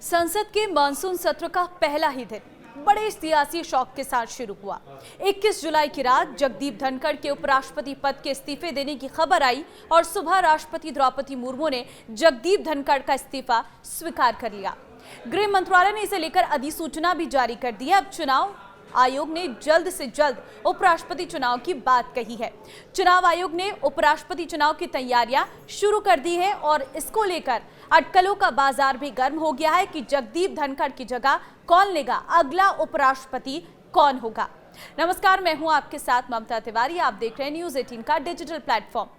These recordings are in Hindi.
संसद के मानसून सत्र का पहला ही दिन बड़े सियासी शौक के साथ शुरू हुआ। 21 जुलाई की रात जगदीप धनखड़ के उपराष्ट्रपति पद के इस्तीफे देने की खबर आई और सुबह राष्ट्रपति द्रौपदी मुर्मू ने जगदीप धनखड़ का इस्तीफा स्वीकार कर लिया। गृह मंत्रालय ने इसे लेकर अधिसूचना भी जारी कर दी है। अब चुनाव आयोग ने जल्द से जल्द उपराष्ट्रपति चुनाव की बात कही है। चुनाव आयोग ने उपराष्ट्रपति चुनाव की तैयारियां शुरू कर दी है और इसको लेकर अटकलों का बाजार भी गर्म हो गया है कि जगदीप धनखड़ की जगह कौन लेगा, अगला उपराष्ट्रपति कौन होगा। नमस्कार, मैं हूं आपके साथ ममता तिवारी। आप देख रहे हैं न्यूज़ 18 का डिजिटल प्लेटफॉर्म।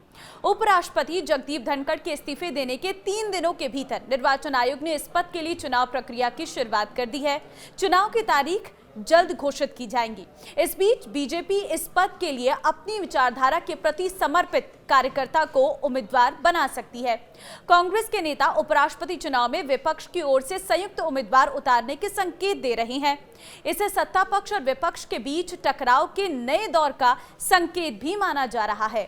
उपराष्ट्रपति जगदीप धनखड़ के इस्तीफे देने के 3 दिनों के भीतर निर्वाचन आयोग ने इस पद के लिए चुनाव प्रक्रिया की शुरुआत कर दी है। चुनाव की तारीख जल्द घोषित की जाएंगी। इस बीच बीजेपी इस पद के लिए अपनी विचारधारा के प्रति समर्पित कार्यकर्ता को उम्मीदवार बना सकती है। कांग्रेस के नेता उपराष्ट्रपति चुनाव में विपक्ष की ओर से संयुक्त उम्मीदवार उतारने के संकेत दे रहे हैं। इसे सत्ता पक्ष और विपक्ष के बीच टकराव के नए दौर का संकेत भी माना जा रहा है।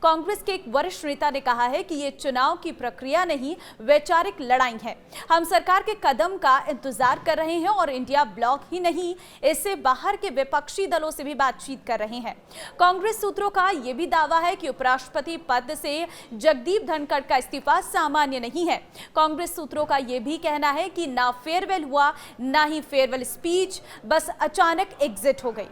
कांग्रेस के एक वरिष्ठ नेता ने कहा है कि ये चुनाव की प्रक्रिया नहीं, वैचारिक लड़ाई है। हम सरकार के कदम का इंतजार कर रहे हैं और इंडिया ब्लॉक ही नहीं, इससे बाहर के विपक्षी दलों से भी बातचीत कर रहे हैं। कांग्रेस सूत्रों का यह भी दावा है कि उपराष्ट्रपति पद से जगदीप धनखड़ का इस्तीफा सामान्य नहीं है। कांग्रेस सूत्रों का यह भी कहना है कि ना फेयरवेल हुआ, ना ही फेयरवेल स्पीच, बस अचानक एग्जिट हो गई।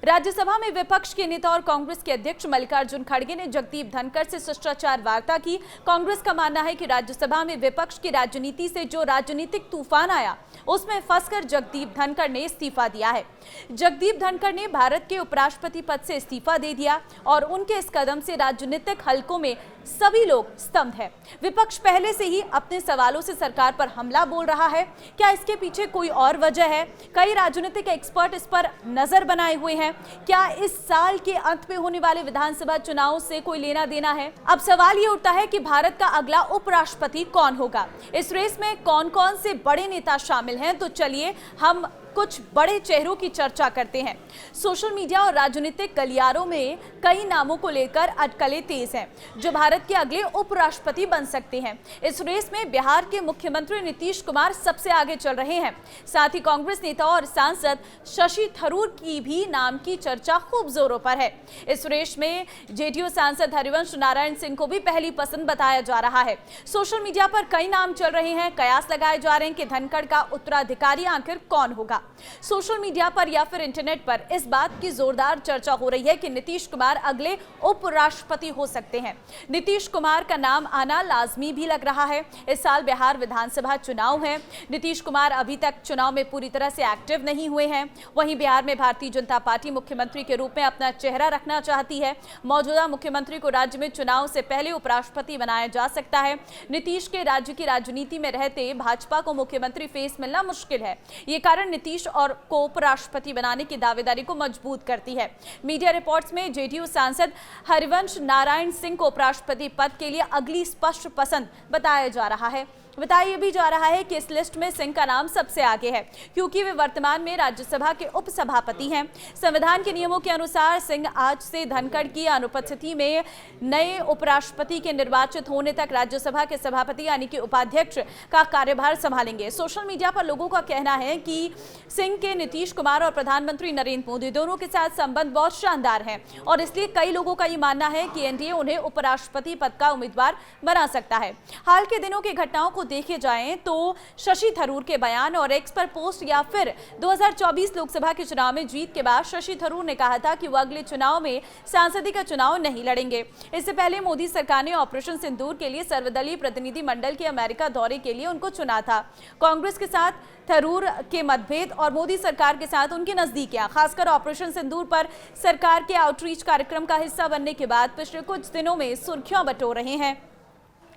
राज्यसभा में विपक्ष के नेता और कांग्रेस के अध्यक्ष मल्लिकार्जुन खड़गे ने जगदीप धनखड़ से शिष्टाचार वार्ता की। कांग्रेस का मानना है कि राज्यसभा में विपक्ष की राजनीति से जो राजनीतिक तूफान आया, उसमें फंसकर जगदीप धनखड़ ने इस्तीफा दिया है। जगदीप धनखड़ ने भारत के उपराष्ट्रपति पद से इस्तीफा दे दिया और उनके इस कदम से राजनीतिक हलकों में सभी लोग स्तब्ध हैं। विपक्ष पहले से ही अपने सवालों से सरकार पर हमला बोल रहा है। क्या इसके पीछे कोई और वजह है? कई राजनीतिक एक्सपर्ट इस पर नजर बनाए हुए हैं। क्या इस साल के अंत में होने वाले विधानसभा चुनाव से कोई लेना देना है? अब सवाल ये उठता है कि भारत का अगला उपराष्ट्रपति कौन होगा। इस रेस में कौन कौन से बड़े नेता शामिल हैं, तो चलिए हम कुछ बड़े चेहरों की चर्चा करते हैं। सोशल मीडिया और राजनीतिक गलियारों में कई नामों को लेकर अटकलें तेज हैं, जो भारत के अगले उपराष्ट्रपति बन सकते हैं। इस रेस में बिहार के मुख्यमंत्री नीतीश कुमार सबसे आगे चल रहे हैं। साथ ही कांग्रेस नेता और सांसद शशि थरूर की भी नाम की चर्चा खूब जोरों पर है। इस रेस में जेडीयू सांसद हरिवंश नारायण सिंह को भी पहली पसंद बताया जा रहा है। सोशल मीडिया पर कई नाम चल रहे हैं। कयास लगाए जा रहे हैं कि धनखड़ का उत्तराधिकारी आखिर कौन होगा। सोशल मीडिया पर या फिर इंटरनेट पर इस बात की जोरदार चर्चा हो रही है कि नीतीश कुमार अगले उपराष्ट्रपति हो सकते हैं। नीतीश कुमार का नाम आना लाजमी भी लग रहा है। इस साल बिहार विधानसभा चुनाव है। नीतीश कुमार अभी तक चुनाव में पूरी तरह से एक्टिव नहीं हुए हैं। वहीं बिहार में भारतीय जनता पार्टी मुख्यमंत्री के रूप में अपना चेहरा रखना चाहती है। मौजूदा मुख्यमंत्री को राज्य में चुनाव से पहले उपराष्ट्रपति बनाया जा सकता है। नीतीश के राज्य की राजनीति में रहते भाजपा को मुख्यमंत्री फेस मिलना मुश्किल है। ये कारण नीतीश और को उपराष्ट्रपति बनाने की दावेदारी को मजबूत करती है। मीडिया रिपोर्ट्स में जेडीयू सांसद हरिवंश नारायण सिंह को उपराष्ट्रपति पद के लिए अगली स्पष्ट पसंद बताया जा रहा है। बताया भी जा रहा है कि इस लिस्ट में सिंह का नाम सबसे आगे है, क्योंकि वे वर्तमान में राज्यसभा के उपसभापति हैं। संविधान के नियमों के अनुसार सिंह आज से धनखड़ की अनुपस्थिति में नए उपराष्ट्रपति के निर्वाचित होने तक राज्यसभा के सभापति यानी कि उपाध्यक्ष का कार्यभार संभालेंगे। सोशल मीडिया पर लोगों का कहना है कि सिंह के नीतीश कुमार और प्रधानमंत्री नरेंद्र मोदी दोनों के साथ संबंध बहुत शानदार है और इसलिए कई लोगों का ये मानना है कि एनडीए उन्हें उपराष्ट्रपति पद का उम्मीदवार बना सकता है। हाल के दिनों की घटनाओं को देखे जाएं तो शशि थरूर के बयान और एक्स पर पोस्ट या फिर 2024 लोकसभा के चुनाव में जीत के बाद शशि थरूर ने कहा था कि वो अगले चुनाव में सांसदी का चुनाव नहीं लड़ेंगे। इससे पहले मोदी सरकार ने ऑपरेशन सिंदूर के लिए सर्वदलीय प्रतिनिधि मंडल के अमेरिका दौरे के लिए उनको चुना था। कांग्रेस के साथ थरूर के मतभेद और मोदी सरकार के साथ उनकी नजदीकियां, खासकर ऑपरेशन सिंदूर पर सरकार के आउटरीच कार्यक्रम का हिस्सा बनने के बाद पिछले कुछ दिनों में सुर्खियां बटोर रहे हैं।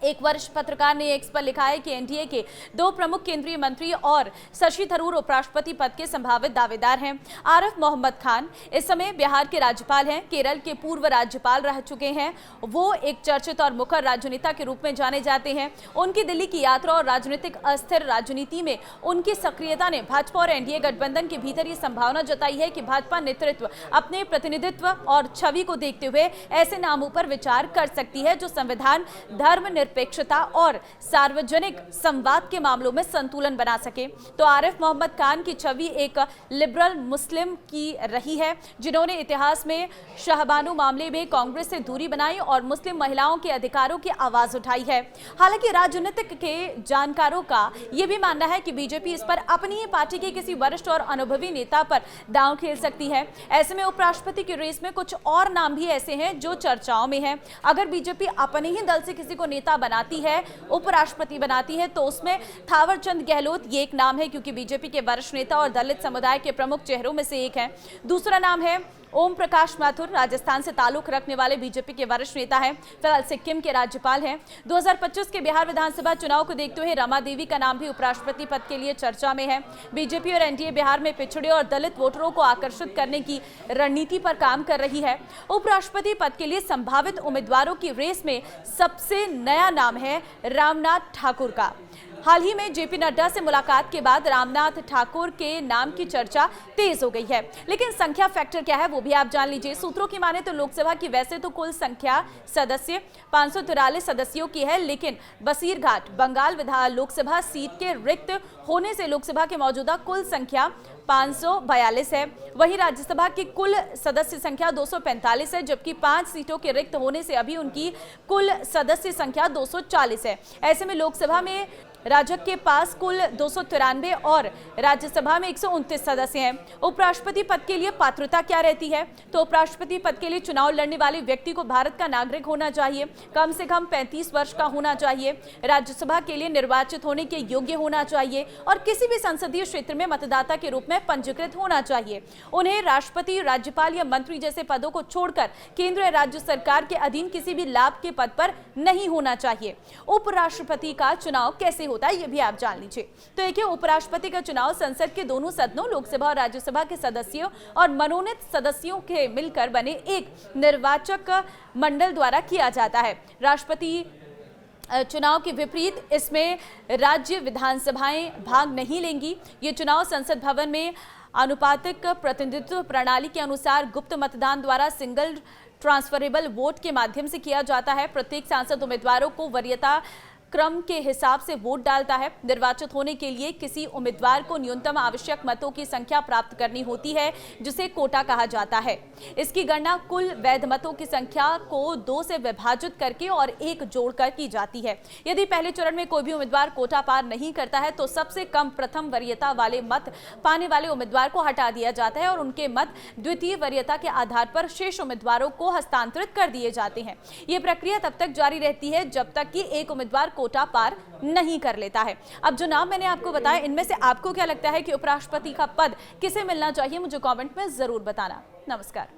एक वरिष्ठ पत्रकार ने एक्स पर लिखा है कि एनडीए के 2 प्रमुख केंद्रीय मंत्री और शशि थरूर उपराष्ट्रपति पद के संभावित दावेदार हैं। आरिफ मोहम्मद खान इस समय बिहार के राज्यपाल हैं, केरल के पूर्व राज्यपाल रह चुके हैं। वो एक चर्चित और मुखर राजनेता के रूप में जाने जाते हैं। उनकी दिल्ली की यात्रा और राजनीतिक अस्थिर राजनीति में उनकी सक्रियता ने भाजपा और एनडीए गठबंधन के भीतर ये संभावना जताई है कि भाजपा नेतृत्व अपने प्रतिनिधित्व और छवि को देखते हुए ऐसे नामों पर विचार कर सकती है जो संविधान, धर्म धर्मनिरपेक्षता और सार्वजनिक संवाद के मामलों में संतुलन बना सके। तो आरिफ मोहम्मद खान की छवि एक लिबरल मुस्लिम की रही है, जिन्होंने इतिहास में शाहबानो मामले में कांग्रेस से दूरी बनाई और मुस्लिम महिलाओं के अधिकारों की आवाज उठाई है। हालांकि राजनीतिक के जानकारों का यह भी मानना है कि बीजेपी इस पर अपनी ही पार्टी के किसी वरिष्ठ और अनुभवी नेता पर दांव खेल सकती है। ऐसे में उपराष्ट्रपति की रेस में कुछ और नाम भी ऐसे हैं जो चर्चाओं में हैं। अगर बीजेपी अपने ही दल से किसी को नेता बनाती है, उपराष्ट्रपति बनाती है, तो उसमें थावरचंद गहलोत ये एक नाम है, क्योंकि बीजेपी के वरिष्ठ नेता और दलित समुदाय के प्रमुख चेहरों में से एक है। दूसरा नाम है ओम प्रकाश माथुर, राजस्थान से ताल्लुक रखने वाले बीजेपी के वरिष्ठ नेता हैं, फिलहाल सिक्किम के राज्यपाल हैं। 2025 के बिहार विधानसभा चुनाव को देखते हुए रमा देवी का नाम भी उपराष्ट्रपति पद के लिए चर्चा में है। बीजेपी और एनडीए बिहार में पिछड़े और दलित वोटरों को आकर्षित करने की रणनीति पर काम कर रही है। उपराष्ट्रपति पद के लिए संभावित उम्मीदवारों की रेस में सबसे नया नाम है रामनाथ ठाकुर का। हाल ही में जेपी नड्डा से मुलाकात के बाद रामनाथ ठाकुर के नाम की चर्चा तेज हो गई है, लेकिन संख्या फैक्टर क्या है वो भी आप जान लीजिए। सूत्रों की माने तो लोकसभा की वैसे तो कुल संख्या सदस्य 543 सदस्यों की है, लेकिन बसीरघाट बंगाल लोकसभा सीट के रिक्त होने से लोकसभा के मौजूदा कुल संख्या 542 है। वहीं राज्यसभा की कुल सदस्य संख्या 245 है, जबकि 5 सीटों के रिक्त होने से अभी उनकी कुल सदस्य संख्या 240 है। ऐसे में लोकसभा में राजग के पास कुल 293 और राज्यसभा में 129 सदस्य हैं। उपराष्ट्रपति पद के लिए पात्रता क्या रहती है? तो उपराष्ट्रपति पद के लिए चुनाव लड़ने वाले व्यक्ति को भारत का नागरिक होना चाहिए, कम से कम 35 वर्ष का होना चाहिए, राज्यसभा के लिए निर्वाचित होने के योग्य होना चाहिए और किसी भी संसदीय क्षेत्र में मतदाता के रूप में पंजीकृत होना चाहिए। उन्हें राष्ट्रपति, राज्यपाल या मंत्री जैसे पदों को छोड़कर केंद्र या राज्य सरकार के अधीन किसी भी लाभ के पद पर नहीं होना चाहिए। उपराष्ट्रपति का चुनाव कैसे होता है ये भी आप जान लीजिए। तो देखिए, उपराष्ट्रपति का चुनाव संसद के दोनों सदनों लोकसभा और राज्यसभा के सदस्यों और मनोनीत सदस्यों के मिलकर बने एक निर्वाचक मंडल द्वारा किया जाता है। राष्ट्रपति चुनाव के विपरीत इसमें राज्य विधानसभाएं भाग नहीं लेंगी। ये चुनाव संसद भवन में आनुपातिक प्रतिनिधित्व प्रणाली के अनुसार गुप्त मतदान द्वारा सिंगल ट्रांसफरेबल वोट के माध्यम से किया जाता है। प्रत्येक सांसद उम्मीदवारों को वरीयता क्रम के हिसाब से वोट डालता है। निर्वाचित होने के लिए किसी उम्मीदवार को न्यूनतम आवश्यक मतों की संख्या प्राप्त करनी होती है, जिसे कोटा कहा जाता है। इसकी गणना कुल वैध मतों की संख्या को 2 से विभाजित करके और 1 जोड़कर की जाती है। यदि पहले चरण में कोई भी उम्मीदवार कोटा पार नहीं करता है तो सबसे कम प्रथम वरीयता वाले मत पाने वाले उम्मीदवार को हटा दिया जाता है और उनके मत द्वितीय वरीयता के आधार पर शेष उम्मीदवारों को हस्तांतरित कर दिए जाते हैं। ये प्रक्रिया तब तक जारी रहती है जब तक कि एक उम्मीदवार कोटा पार नहीं कर लेता है। अब जो नाम मैंने आपको बताया, इनमें से आपको क्या लगता है कि उपराष्ट्रपति का पद किसे मिलना चाहिए? मुझे कमेंट में जरूर बताना। नमस्कार।